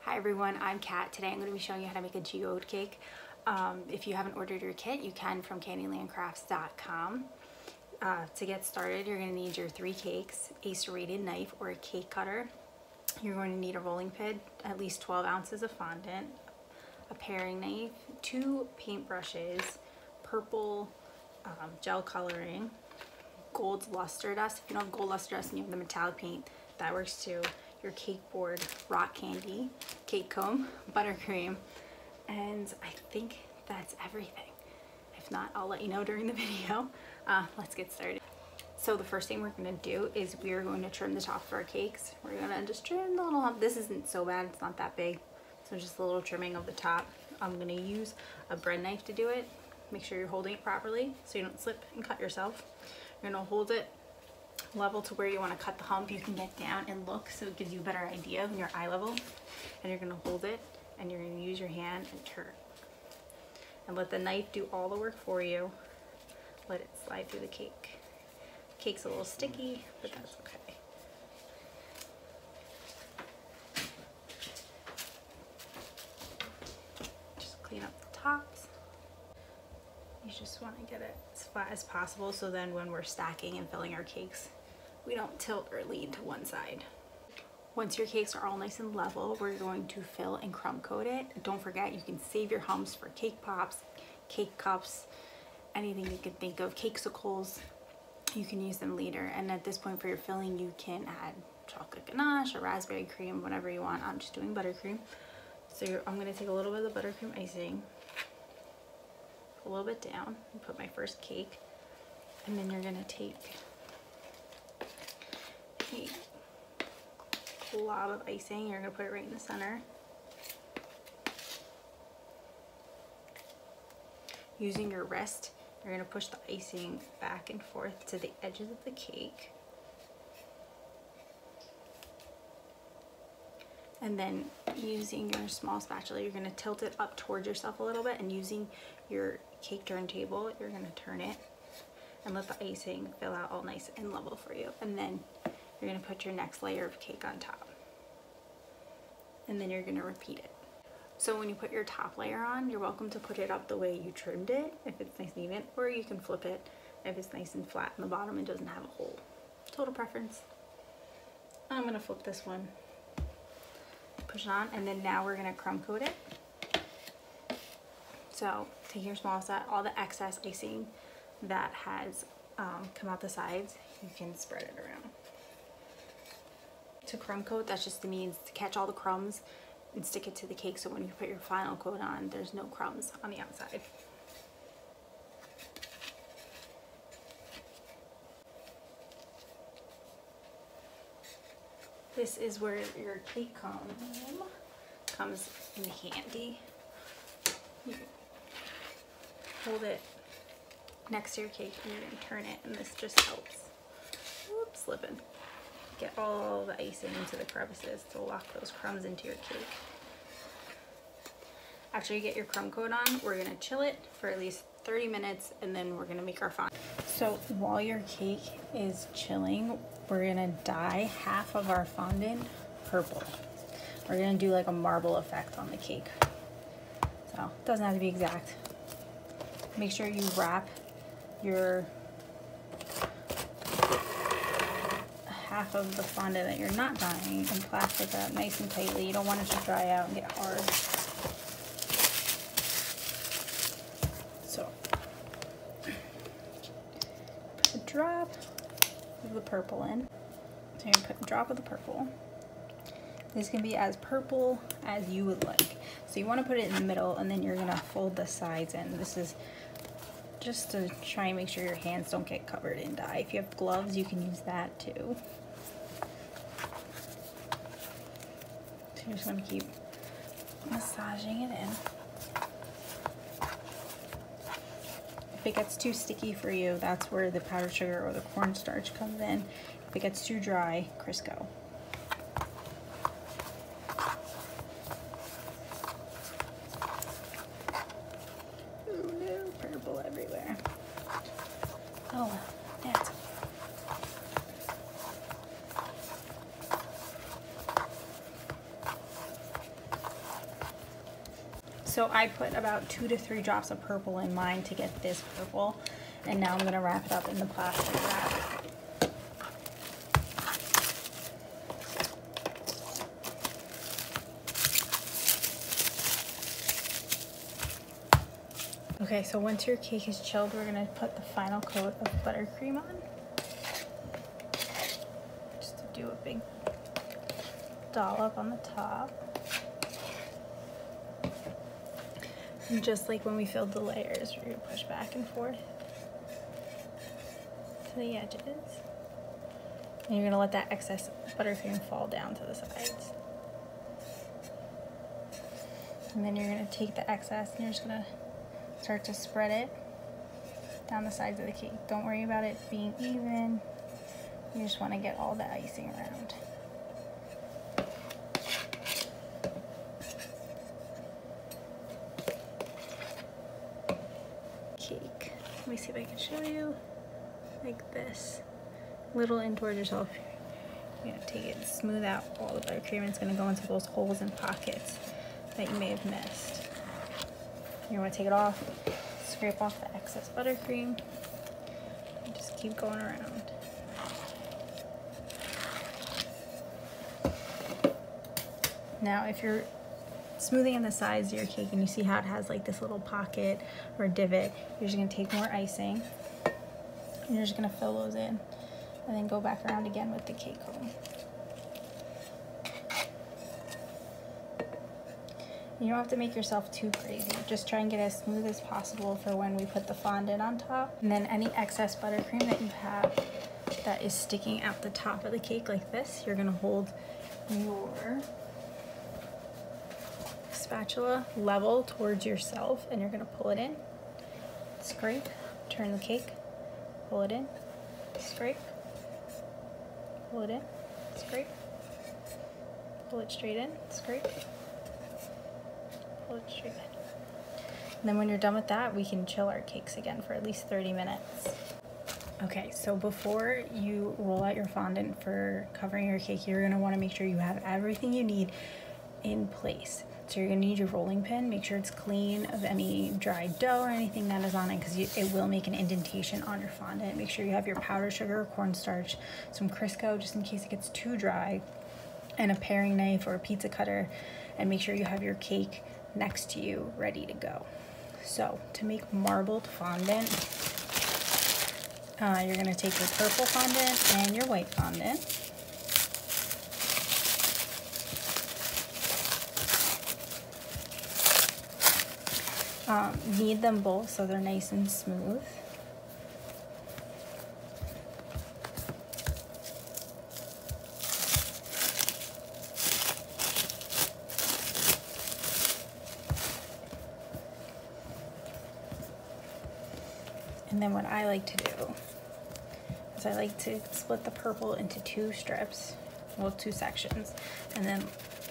Hi everyone, I'm Kat. Today I'm going to be showing you how to make a geode cake. If you haven't ordered your kit, you can from candylandcrafts.com. To get started, you're going to need your 3 cakes, a serrated knife or a cake cutter. You're going to need a rolling pin, at least 12 ounces of fondant, a paring knife, 2 paint brushes, purple gel coloring, gold luster dust. If you don't have gold luster dust and you have the metallic paint, that works too. Your cake board, rock candy, cake comb, buttercream, and I think that's everything. If not, I'll let you know during the video. Let's get started. So the first thing we're going to do is we are going to trim the top of our cakes. We're going to just trim the little hump. This isn't so bad, it's not that big. So just a little trimming of the top. I'm going to use a bread knife to do it. Make sure you're holding it properly so you don't slip and cut yourself. You're going to hold it level to where you want to cut the hump. You can get down and look so it gives you a better idea of your eye level. And you're going to hold it and you're going to use your hand and turn. And let the knife do all the work for you. Let it slide through the cake. Cake's a little sticky, but that's okay. Just clean up the tops. You just want to get it as flat as possible so then when we're stacking and filling our cakes, we don't tilt or lean to one side. Once your cakes are all nice and level, we're going to fill and crumb coat it. Don't forget, you can save your humps for cake pops, cake cups, anything you can think of, cakesicles. You can use them later. And at this point for your filling, you can add chocolate ganache or raspberry cream, whatever you want. I'm just doing buttercream. So I'm going to take a little bit of the buttercream icing, a little bit down, and put my first cake. And then you're going to take a glob of icing. You're going to put it right in the center. Using your wrist, you're going to push the icing back and forth to the edges of the cake. And then using your small spatula, you're going to tilt it up towards yourself a little bit, and using your cake turntable, you're going to turn it and let the icing fill out all nice and level for you. And then you're going to put your next layer of cake on top. And then you're going to repeat it. So when you put your top layer on, you're welcome to put it up the way you trimmed it, if it's nice and even, or you can flip it if it's nice and flat in the bottom and doesn't have a hole. Total preference. I'm going to flip this one. Push it on, and then now we're going to crumb coat it. So take your small set, all the excess icing that has come out the sides, you can spread it around. To crumb coat, that's just the means to catch all the crumbs and stick it to the cake so when you put your final coat on, there's no crumbs on the outside. This is where your cake comb comes in handy. You hold it next to your cake and you're going to turn it, and this just helps. Whoops, slipping. Get all the icing into the crevices to lock those crumbs into your cake. After you get your crumb coat on, we're going to chill it for at least 30 minutes and then we're going to make our fondant. So while your cake is chilling, we're going to dye half of our fondant purple. We're going to do like a marble effect on the cake. So it doesn't have to be exact. Make sure you wrap your half of the fondant that you're not dyeing in plastic up nice and tightly. You don't want it to dry out and get hard. So put a drop of the purple in. So you're going to put a drop of the purple. This can be as purple as you would like. So you want to put it in the middle, and then you're going to fold the sides in. This is just to try and make sure your hands don't get covered in dye. If you have gloves, you can use that too. So you just want to keep massaging it in. If it gets too sticky for you, that's where the powdered sugar or the cornstarch comes in. If it gets too dry, Crisco. Oh no, purple everywhere. Oh well, that's okay. So I put about 2 to 3 drops of purple in mine to get this purple. And now I'm gonna wrap it up in the plastic wrap. Okay, so once your cake is chilled, we're gonna put the final coat of buttercream on. Just to do a big dollop on the top. And just like when we filled the layers, we're gonna push back and forth to the edges. And you're gonna let that excess buttercream fall down to the sides. And then you're gonna take the excess and you're just gonna start to spread it down the sides of the cake. Don't worry about it being even. You just want to get all the icing around. Cake. Let me see if I can show you. Like this. Little in towards yourself. You're going to take it and smooth out all the buttercream. It's going to go into those holes and pockets that you may have missed. You want to take it off, scrape off the excess buttercream, and just keep going around. Now, if you're smoothing in the sides of your cake and you see how it has like this little pocket or divot, you're just going to take more icing and you're just going to fill those in and then go back around again with the cake comb. You don't have to make yourself too crazy. Just try and get as smooth as possible for when we put the fondant on top. And then any excess buttercream that you have that is sticking out the top of the cake like this, you're gonna hold your spatula level towards yourself and you're gonna pull it in, scrape, turn the cake, pull it in, scrape, pull it in, scrape, pull it straight in, scrape, pull it straight in. And then when you're done with that, we can chill our cakes again for at least 30 minutes. Okay, so before you roll out your fondant for covering your cake, you're gonna wanna make sure you have everything you need in place. So you're gonna need your rolling pin. Make sure it's clean of any dried dough or anything that is on it because it will make an indentation on your fondant. Make sure you have your powdered sugar, cornstarch, some Crisco just in case it gets too dry, and a paring knife or a pizza cutter, and make sure you have your cake next to you ready to go. So to make marbled fondant, you're gonna take your purple fondant and your white fondant. Knead them both so they're nice and smooth. And then what I like to do is I like to split the purple into 2 strips, well, 2 sections, and then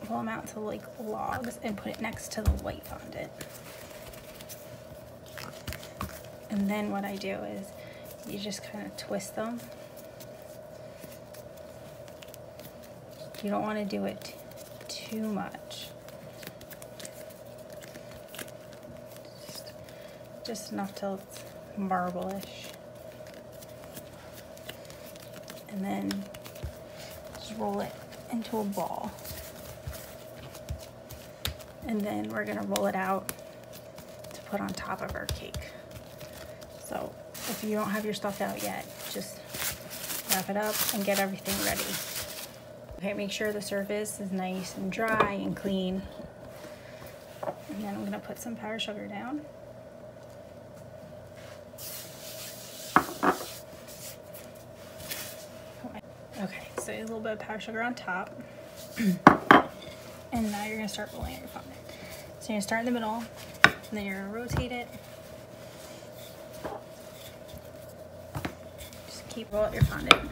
pull them out to like logs and put it next to the white fondant. And then what I do is you just kind of twist them. You don't want to do it too much. Just enough till it's marble-ish. And then just roll it into a ball. And then we're gonna roll it out to put on top of our cake. So if you don't have your stuff out yet, just wrap it up and get everything ready. Okay, make sure the surface is nice and dry and clean. And then I'm gonna put some powdered sugar down. Okay, so a little bit of powdered sugar on top. And now you're gonna start rolling out your fondant. So you're gonna start in the middle, and then you're gonna rotate it. Just keep rolling out your fondant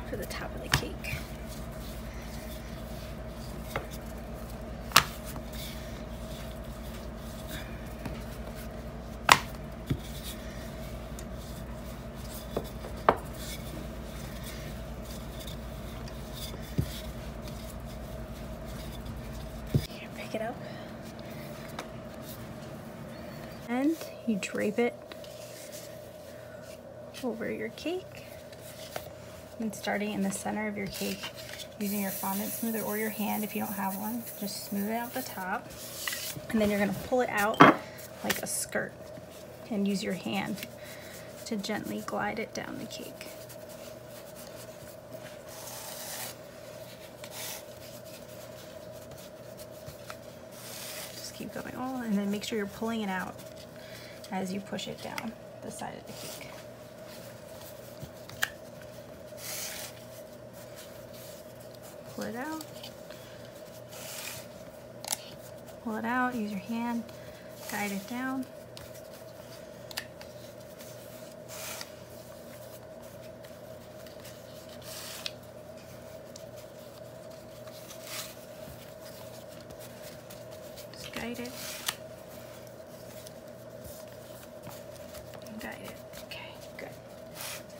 for the top of the cake. Pick it up. And you drape it over your cake. And starting in the center of your cake, using your fondant smoother or your hand if you don't have one, just smooth it out the top. And then you're gonna pull it out like a skirt and use your hand to gently glide it down the cake. Just keep going all, and then make sure you're pulling it out as you push it down the side of the cake. Pull it out. Pull it out, use your hand, guide it down. Just guide it. Guide it. Okay, good.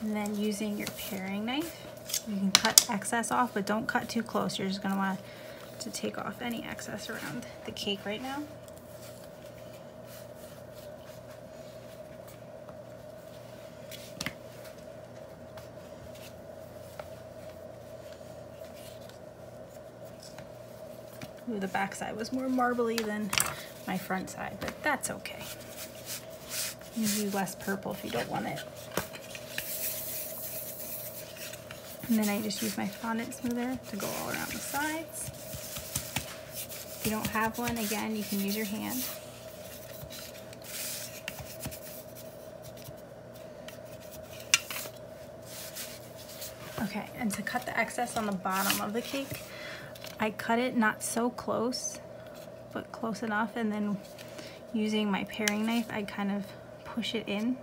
And then using your paring knife, you can cut excess off, but don't cut too close. You're just gonna want to take off any excess around the cake right now. Ooh, the back side was more marbly than my front side, but that's okay. Use less purple if you don't want it. And then I just use my fondant smoother to go all around the sides. If you don't have one, again, you can use your hand. Okay, and to cut the excess on the bottom of the cake, I cut it not so close, but close enough, and then using my paring knife, I kind of push it in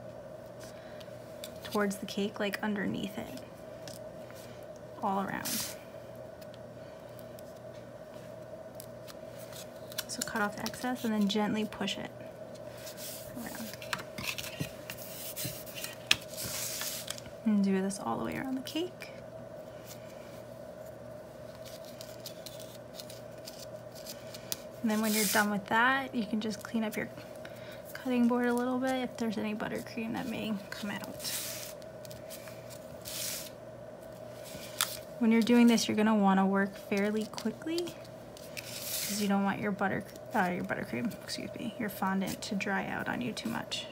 towards the cake, like underneath it, all around. So cut off the excess and then gently push it around. And do this all the way around the cake. And then when you're done with that, you can just clean up your cutting board a little bit if there's any buttercream that may come out. When you're doing this, you're gonna wanna work fairly quickly because you don't want your buttercream, excuse me, your fondant to dry out on you too much.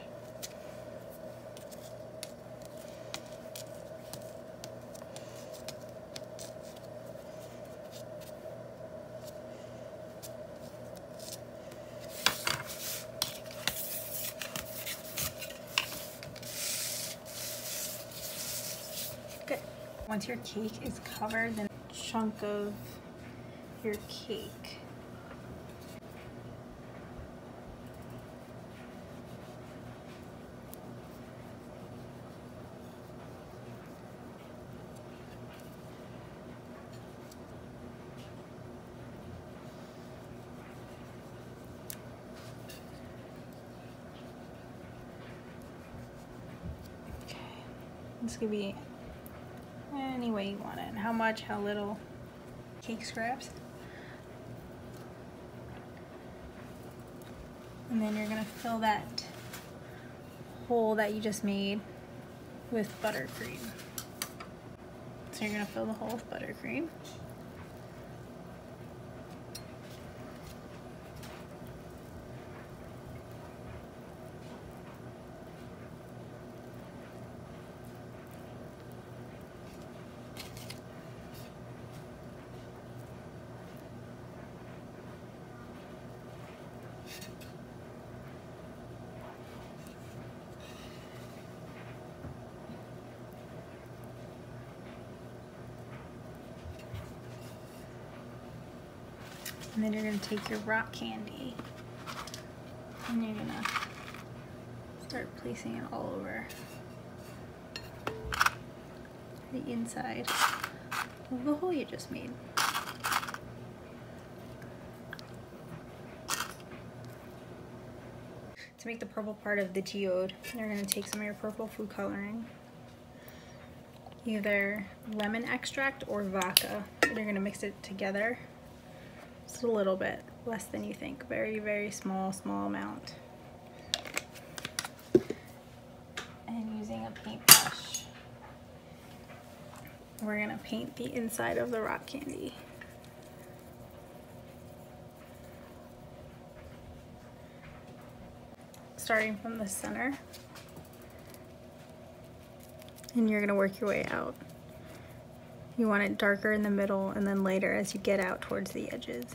Good. Once your cake is covered, then a chunk of your cake. Okay. This could be any way you want it. How much, how little. Cake scraps. And then you're gonna fill that hole that you just made with buttercream. So you're gonna fill the hole with buttercream. And then you're going to take your rock candy and you're going to start placing it all over the inside of the hole you just made. To make the purple part of the geode, you're going to take some of your purple food coloring, either lemon extract or vodka. You're going to mix it together. Just a little bit, less than you think. Very, very small amount. And using a paintbrush, we're gonna paint the inside of the rock candy. Starting from the center, and you're gonna work your way out. You want it darker in the middle and then lighter as you get out towards the edges.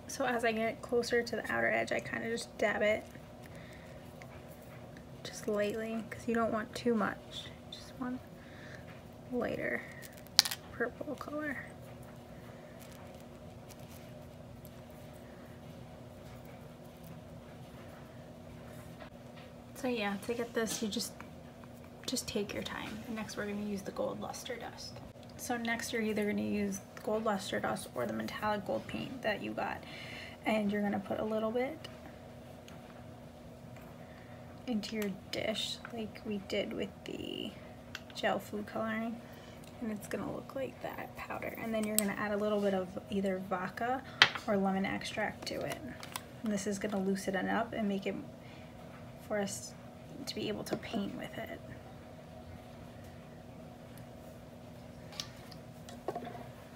So as I get closer to the outer edge, I kind of just dab it just lightly, because you don't want too much. You just want lighter purple color. So yeah, to get this, you just take your time. And next we're going to use the gold luster dust. So next you're either going to use the gold luster dust or the metallic gold paint that you got. And you're going to put a little bit into your dish like we did with the gel food coloring. And it's going to look like that powder. And then you're going to add a little bit of either vodka or lemon extract to it. And this is going to loosen it up and make it for us to be able to paint with it.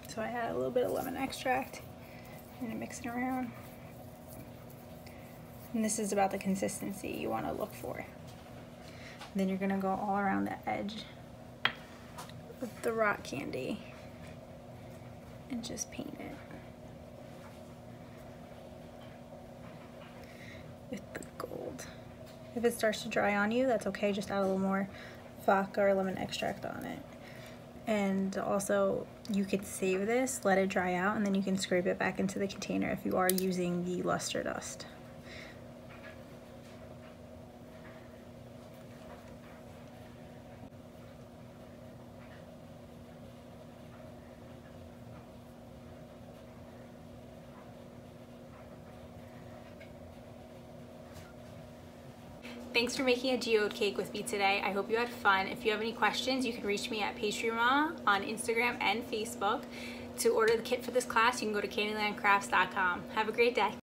So I add a little bit of lemon extract and mix it around. And this is about the consistency you want to look for. And then you're going to go all around the edge of the rock candy and just paint it with the gold. If it starts to dry on you, that's okay, just add a little more vodka or lemon extract on it. And also, you could save this, let it dry out, and then you can scrape it back into the container if you are using the luster dust. Thanks for making a geode cake with me today. I hope you had fun. If you have any questions, you can reach me at Pastry Mama on Instagram and Facebook. To order the kit for this class, you can go to candylandcrafts.com. Have a great day.